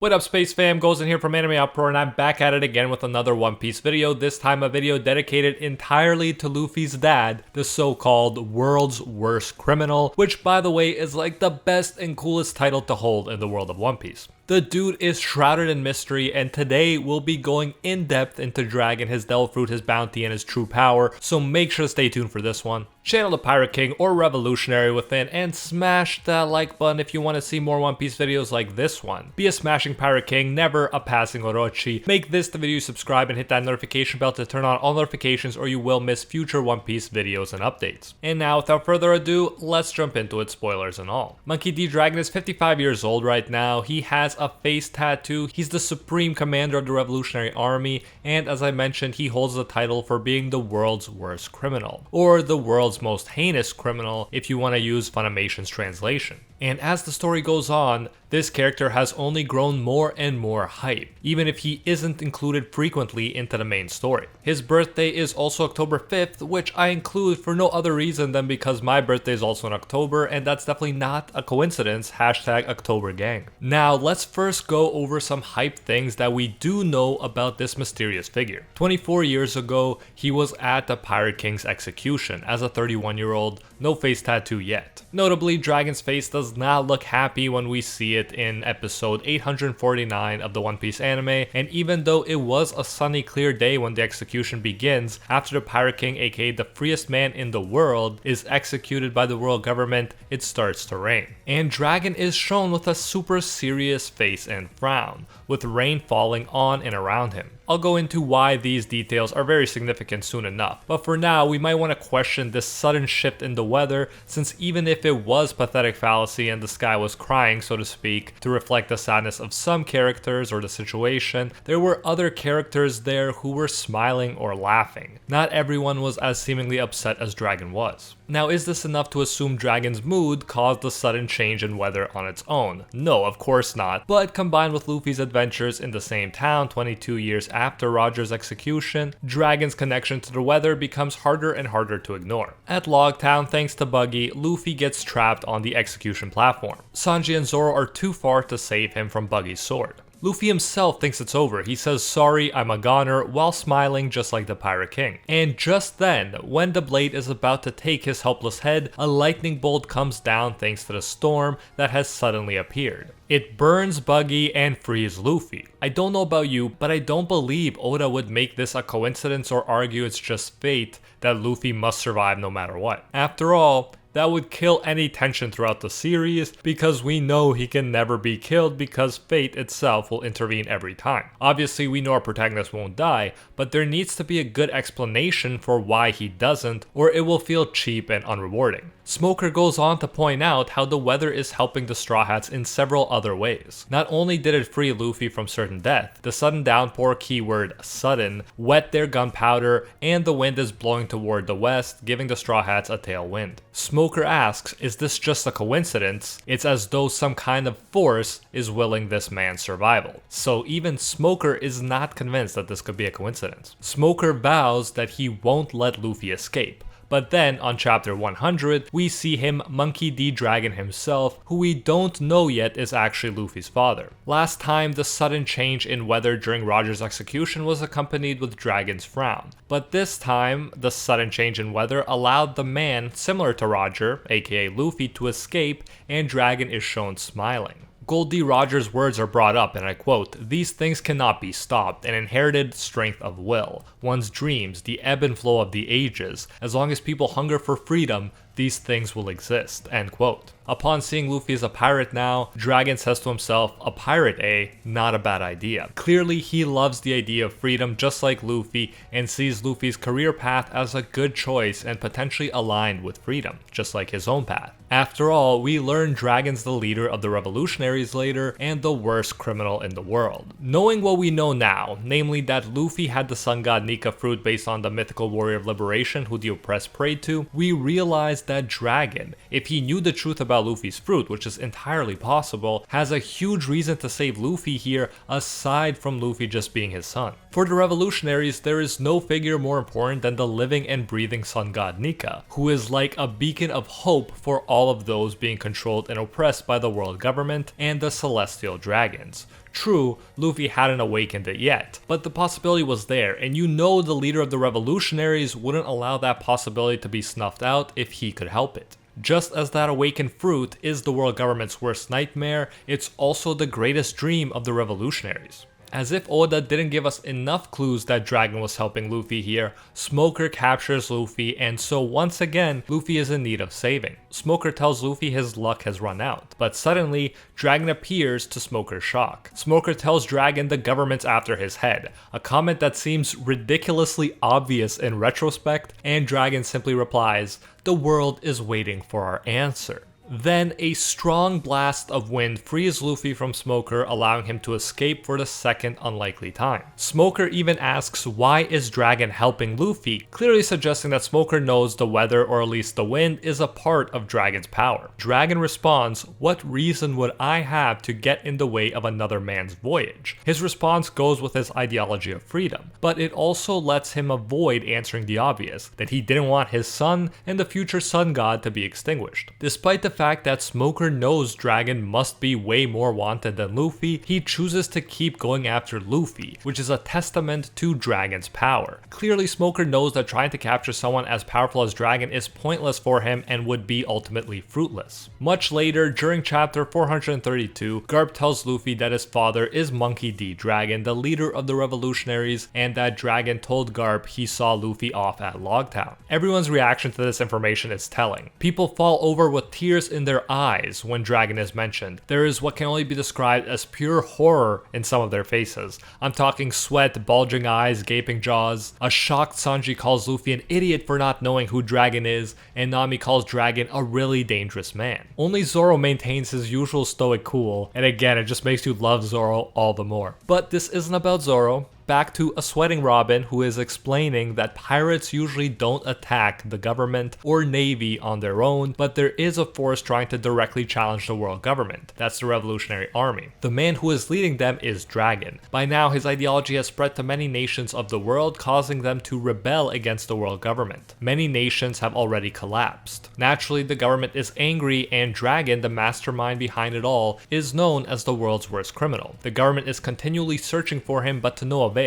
What up, Space Fam? Goes in here from Anime Outpro, and I'm back at it again with another One Piece video. This time a video dedicated entirely to Luffy's dad, the so-called world's worst criminal, which by the way is like the best and coolest title to hold in the world of One Piece. The dude is shrouded in mystery, and today we'll be going in depth into Dragon, his Devil Fruit, his bounty, and his true power, so make sure to stay tuned for this one. Channel the Pirate King or Revolutionary within, and smash that like button if you want to see more One Piece videos like this one. Be a smashing Pirate King, never a passing Orochi. Make this the video, subscribe, and hit that notification bell to turn on all notifications or you will miss future One Piece videos and updates. And now, without further ado, let's jump into it, spoilers and all. Monkey D. Dragon is 55 years old right now. He has a face tattoo. He's the supreme commander of the Revolutionary Army, and as I mentioned, he holds the title for being the world's worst criminal, or the world's most heinous criminal if you want to use Funimation's translation. And as the story goes on, this character has only grown more and more hype, even if he isn't included frequently into the main story. His birthday is also October 5th, which I include for no other reason than because my birthday is also in October, and that's definitely not a coincidence, hashtag October gang. Now let's first go over some hype things that we do know about this mysterious figure. 24 years ago, he was at the Pirate King's execution as a 31-year-old, no face tattoo yet. Notably, Dragon's face does not look happy when we see it in episode 849 of the One Piece anime, and even though it was a sunny clear day when the execution begins, after the Pirate King, aka the freest man in the world, is executed by the world government, it starts to rain. And Dragon is shown with a super serious face and frown, with rain falling on and around him. I'll go into why these details are very significant soon enough, but for now we might want to question this sudden shift in the weather, since even if it was pathetic fallacy and the sky was crying, so to speak, to reflect the sadness of some characters or the situation, there were other characters there who were smiling or laughing. Not everyone was as seemingly upset as Dragon was. Now, is this enough to assume Dragon's mood caused the sudden change in weather on its own? No, of course not, but combined with Luffy's adventures in the same town 22 years after Roger's execution, Dragon's connection to the weather becomes harder and harder to ignore. At Logtown, thanks to Buggy, Luffy gets trapped on the execution platform. Sanji and Zoro are too far to save him from Buggy's sword. Luffy himself thinks it's over. He says, "Sorry, I'm a goner," while smiling just like the Pirate King. And just then, when the blade is about to take his helpless head, a lightning bolt comes down thanks to the storm that has suddenly appeared. It burns Buggy and frees Luffy. I don't know about you, but I don't believe Oda would make this a coincidence or argue it's just fate that Luffy must survive no matter what. After all, that would kill any tension throughout the series, because we know he can never be killed because fate itself will intervene every time. Obviously, we know our protagonist won't die, but there needs to be a good explanation for why he doesn't, or it will feel cheap and unrewarding. Smoker goes on to point out how the weather is helping the Straw Hats in several other ways. Not only did it free Luffy from certain death, the sudden downpour, keyword sudden, wet their gunpowder, and the wind is blowing toward the west, giving the Straw Hats a tailwind. Smoker asks, is this just a coincidence? It's as though some kind of force is willing this man's survival. So even Smoker is not convinced that this could be a coincidence. Smoker vows that he won't let Luffy escape. But then, on chapter 100, we see him Monkey D. Dragon himself, who we don't know yet is actually Luffy's father. Last time, the sudden change in weather during Roger's execution was accompanied with Dragon's frown. But this time, the sudden change in weather allowed the man, similar to Roger, aka Luffy, to escape, and Dragon is shown smiling. Goldie Roger's words are brought up, and I quote, "These things cannot be stopped, an inherited strength of will, one's dreams, the ebb and flow of the ages. As long as people hunger for freedom, these things will exist," end quote. Upon seeing Luffy as a pirate now, Dragon says to himself, a pirate, eh? Not a bad idea. Clearly, he loves the idea of freedom just like Luffy, and sees Luffy's career path as a good choice and potentially aligned with freedom, just like his own path. After all, we learn Dragon's the leader of the revolutionaries later, and the worst criminal in the world. Knowing what we know now, namely that Luffy had the sun god Nika fruit based on the mythical warrior of liberation who the oppressed prayed to, we realize that Dragon, if he knew the truth about Luffy's fruit, which is entirely possible, has a huge reason to save Luffy here aside from Luffy just being his son. For the revolutionaries, there is no figure more important than the living and breathing sun god Nika, who is like a beacon of hope for all of those being controlled and oppressed by the world government and the celestial dragons. True, Luffy hadn't awakened it yet, but the possibility was there, and you know the leader of the revolutionaries wouldn't allow that possibility to be snuffed out if he could help it. Just as that awakened fruit is the world government's worst nightmare, it's also the greatest dream of the revolutionaries. As if Oda didn't give us enough clues that Dragon was helping Luffy here, Smoker captures Luffy, and so once again, Luffy is in need of saving. Smoker tells Luffy his luck has run out, but suddenly, Dragon appears to Smoker's shock. Smoker tells Dragon the government's after his head, a comment that seems ridiculously obvious in retrospect, and Dragon simply replies, "The world is waiting for our answer." Then a strong blast of wind frees Luffy from Smoker, allowing him to escape for the second unlikely time. Smoker even asks why is Dragon helping Luffy, clearly suggesting that Smoker knows the weather or at least the wind is a part of Dragon's power. Dragon responds, "What reason would I have to get in the way of another man's voyage?" His response goes with his ideology of freedom, but it also lets him avoid answering the obvious, that he didn't want his son and the future sun god to be extinguished. Despite the fact that Smoker knows Dragon must be way more wanted than Luffy, he chooses to keep going after Luffy, which is a testament to Dragon's power. Clearly, Smoker knows that trying to capture someone as powerful as Dragon is pointless for him and would be ultimately fruitless. Much later, during chapter 432, Garp tells Luffy that his father is Monkey D. Dragon, the leader of the revolutionaries, and that Dragon told Garp he saw Luffy off at Loguetown. Everyone's reaction to this information is telling. People fall over with tears in their eyes when Dragon is mentioned. There is what can only be described as pure horror in some of their faces. I'm talking sweat, bulging eyes, gaping jaws. A shocked Sanji calls Luffy an idiot for not knowing who Dragon is, and Nami calls Dragon a really dangerous man. Only Zoro maintains his usual stoic cool, and again, it just makes you love Zoro all the more. But this isn't about Zoro. Back to a sweating Robin who is explaining that pirates usually don't attack the government or navy on their own, but there is a force trying to directly challenge the world government. That's the Revolutionary Army. The man who is leading them is Dragon. By now, his ideology has spread to many nations of the world, causing them to rebel against the world government. Many nations have already collapsed. Naturally, the government is angry, and Dragon, the mastermind behind it all, is known as the world's worst criminal. The government is continually searching for him, but to no avail.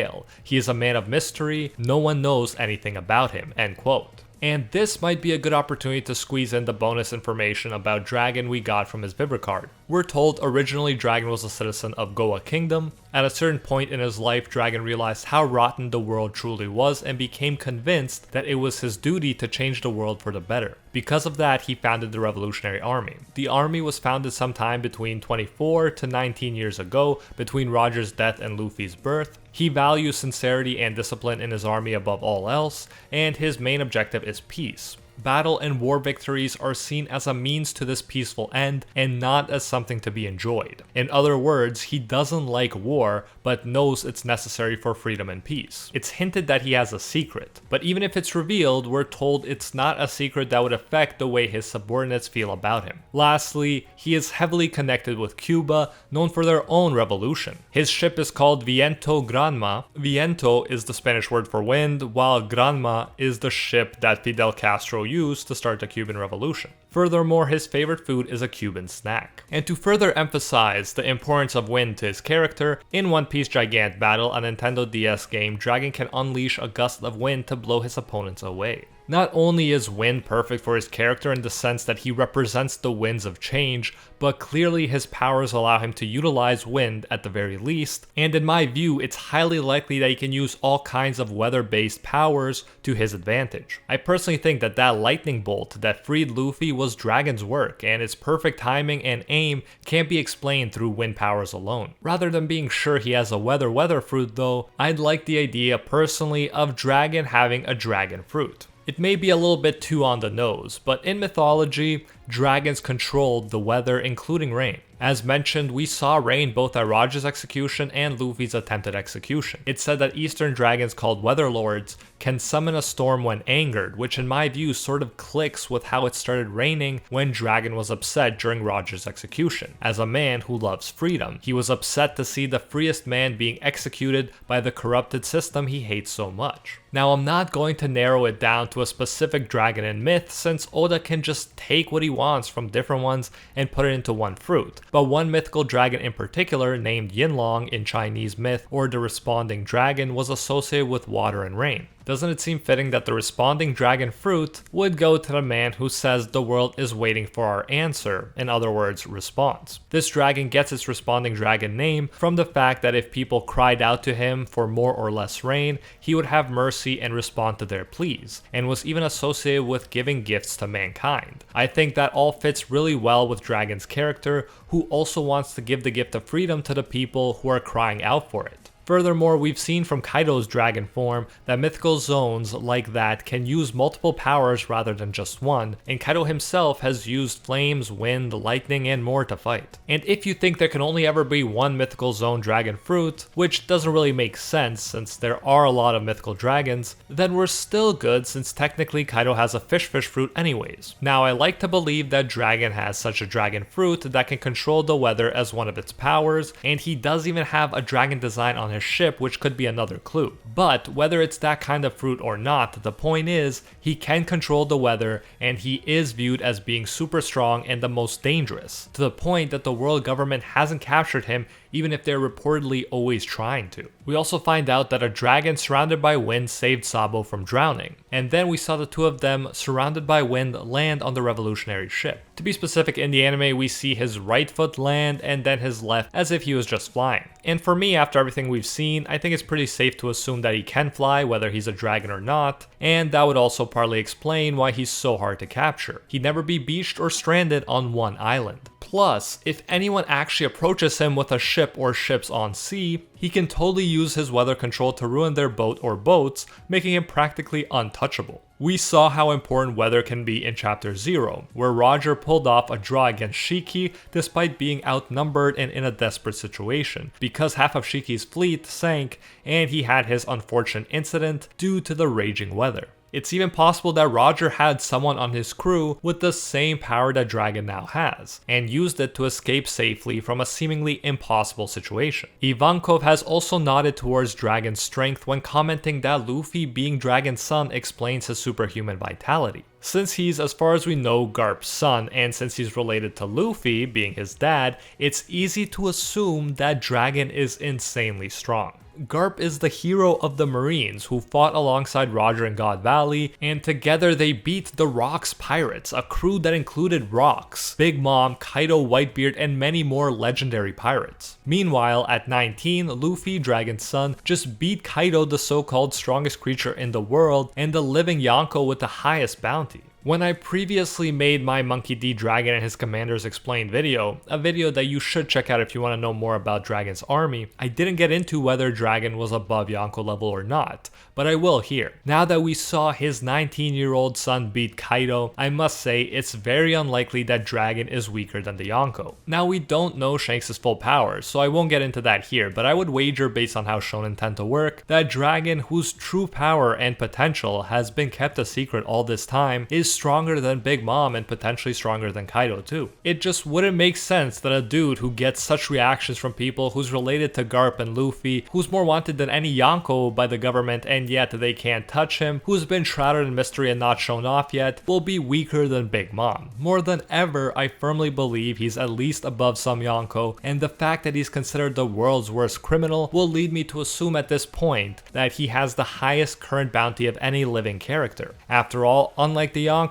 He is a man of mystery, no one knows anything about him, end quote. And this might be a good opportunity to squeeze in the bonus information about Dragon we got from his Vibra card. We're told originally Dragon was a citizen of Goa Kingdom. At a certain point in his life, Dragon realized how rotten the world truly was and became convinced that it was his duty to change the world for the better. Because of that, he founded the Revolutionary Army. The army was founded sometime between 24 to 19 years ago, between Roger's death and Luffy's birth. He values sincerity and discipline in his army above all else, and his main objective is peace. Battle and war victories are seen as a means to this peaceful end and not as something to be enjoyed. In other words, he doesn't like war, but knows it's necessary for freedom and peace. It's hinted that he has a secret, but even if it's revealed, we're told it's not a secret that would affect the way his subordinates feel about him. Lastly, he is heavily connected with Cuba, known for their own revolution. His ship is called Viento Granma. Viento is the Spanish word for wind, while Granma is the ship that Fidel Castro used to start the Cuban Revolution. Furthermore, his favorite food is a Cuban snack. And to further emphasize the importance of wind to his character, in One Piece Gigant Battle, a Nintendo DS game, Dragon can unleash a gust of wind to blow his opponents away. Not only is wind perfect for his character in the sense that he represents the winds of change, but clearly his powers allow him to utilize wind at the very least, and in my view, it's highly likely that he can use all kinds of weather-based powers to his advantage. I personally think that that lightning bolt that freed Luffy was Dragon's work, and its perfect timing and aim can't be explained through wind powers alone. Rather than being sure he has a weather fruit though, I'd like the idea personally of Dragon having a dragon fruit. It may be a little bit too on the nose, but in mythology, dragons controlled the weather, including rain. As mentioned, we saw rain both at Roger's execution and Luffy's attempted execution. It's said that Eastern dragons called Weather Lords can summon a storm when angered, which in my view sort of clicks with how it started raining when Dragon was upset during Roger's execution. As a man who loves freedom, he was upset to see the freest man being executed by the corrupted system he hates so much. Now, I'm not going to narrow it down to a specific dragon in myth, since Oda can just take what he wants from different ones and put it into one fruit. But one mythical dragon in particular, named Yinlong in Chinese myth, or the responding dragon, was associated with water and rain. Doesn't it seem fitting that the responding dragon fruit would go to the man who says the world is waiting for our answer, in other words, response. This dragon gets its responding dragon name from the fact that if people cried out to him for more or less rain, he would have mercy and respond to their pleas, and was even associated with giving gifts to mankind. I think that all fits really well with Dragon's character, who also wants to give the gift of freedom to the people who are crying out for it. Furthermore, we've seen from Kaido's dragon form that mythical zones like that can use multiple powers rather than just one, and Kaido himself has used flames, wind, lightning, and more to fight. And if you think there can only ever be one mythical zone dragon fruit, which doesn't really make sense since there are a lot of mythical dragons, then we're still good since technically Kaido has a fish fruit anyways. Now, I like to believe that Dragon has such a dragon fruit that can control the weather as one of its powers, and he does even have a dragon design on his ship, which could be another clue. But whether it's that kind of fruit or not, the point is he can control the weather, and he is viewed as being super strong and the most dangerous, to the point that the world government hasn't captured him even if they're reportedly always trying to. We also find out that a dragon surrounded by wind saved Sabo from drowning, and then we saw the two of them surrounded by wind land on the revolutionary ship. To be specific, in the anime we see his right foot land and then his left as if he was just flying. And for me, after everything we've seen, I think it's pretty safe to assume that he can fly whether he's a dragon or not, and that would also partly explain why he's so hard to capture. He'd never be beached or stranded on one island. Plus, if anyone actually approaches him with a ship or ships on sea, he can totally use his weather control to ruin their boat or boats, making him practically untouchable. We saw how important weather can be in Chapter 0, where Roger pulled off a draw against Shiki despite being outnumbered and in a desperate situation, because half of Shiki's fleet sank and he had his unfortunate incident due to the raging weather. It's even possible that Roger had someone on his crew with the same power that Dragon now has, and used it to escape safely from a seemingly impossible situation. Ivankov has also nodded towards Dragon's strength when commenting that Luffy being Dragon's son explains his superhuman vitality. Since he's, as far as we know, Garp's son, and since he's related to Luffy, being his dad, it's easy to assume that Dragon is insanely strong. Garp is the hero of the Marines who fought alongside Roger in God Valley, and together they beat the Rocks Pirates, a crew that included Rocks, Big Mom, Kaido, Whitebeard, and many more legendary pirates. Meanwhile, at 19, Luffy, Dragon's son, just beat Kaido, the so-called strongest creature in the world, and the living Yonko with the highest bounty. When I previously made my Monkey D. Dragon and his commanders explained video, a video that you should check out if you want to know more about Dragon's army, I didn't get into whether Dragon was above Yonko level or not, but I will here. Now that we saw his 19-year-old son beat Kaido, I must say it's very unlikely that Dragon is weaker than the Yonko. Now we don't know Shanks' full powers, so I won't get into that here, but I would wager based on how shonen tend to work, that Dragon, whose true power and potential has been kept a secret all this time, is stronger than Big Mom and potentially stronger than Kaido too. It just wouldn't make sense that a dude who gets such reactions from people who's related to Garp and Luffy, who's more wanted than any Yonko by the government and yet they can't touch him, who's been shrouded in mystery and not shown off yet, will be weaker than Big Mom. More than ever, I firmly believe he's at least above some Yonko, and the fact that he's considered the world's worst criminal will lead me to assume at this point that he has the highest current bounty of any living character. After all, unlike the Yonko,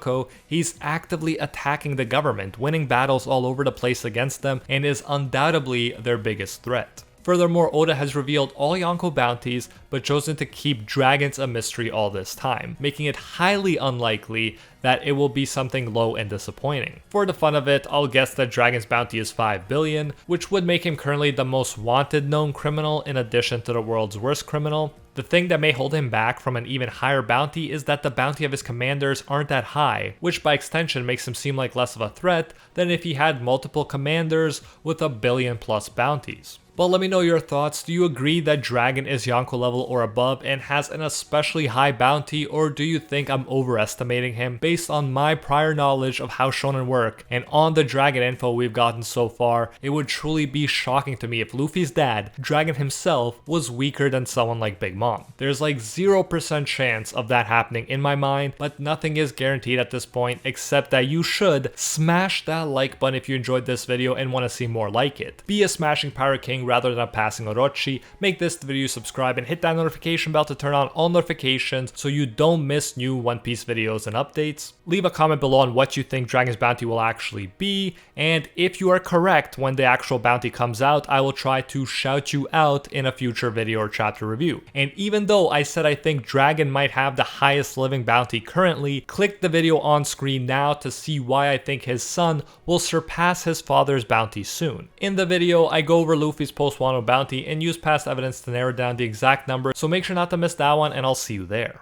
he's actively attacking the government, winning battles all over the place against them, and is undoubtedly their biggest threat. Furthermore, Oda has revealed all Yonko bounties, but chosen to keep dragons a mystery all this time, making it highly unlikely that it will be something low and disappointing. For the fun of it, I'll guess that Dragon's bounty is 5 billion, which would make him currently the most wanted known criminal in addition to the world's worst criminal. The thing that may hold him back from an even higher bounty is that the bounty of his commanders aren't that high, which by extension makes him seem like less of a threat than if he had multiple commanders with a billion plus bounties. But let me know your thoughts. Do you agree that Dragon is Yonko level or above and has an especially high bounty, or do you think I'm overestimating him? Based on my prior knowledge of how shonen work and on the Dragon info we've gotten so far, it would truly be shocking to me if Luffy's dad, Dragon himself, was weaker than someone like Big Mom. There's like 0% chance of that happening in my mind, but nothing is guaranteed at this point except that you should smash that like button if you enjoyed this video and want to see more like it. Be a smashing pirate king rather than a passing Orochi. Make this video, subscribe, and hit that notification bell to turn on all notifications so you don't miss new One Piece videos and updates. Leave a comment below on what you think Dragon's bounty will actually be, and if you are correct when the actual bounty comes out, I will try to shout you out in a future video or chapter review. And even though I said I think Dragon might have the highest living bounty currently, click the video on screen now to see why I think his son will surpass his father's bounty soon. In the video, I go over Luffy's post-Wano bounty and use past evidence to narrow down the exact number, so make sure not to miss that one, and I'll see you there.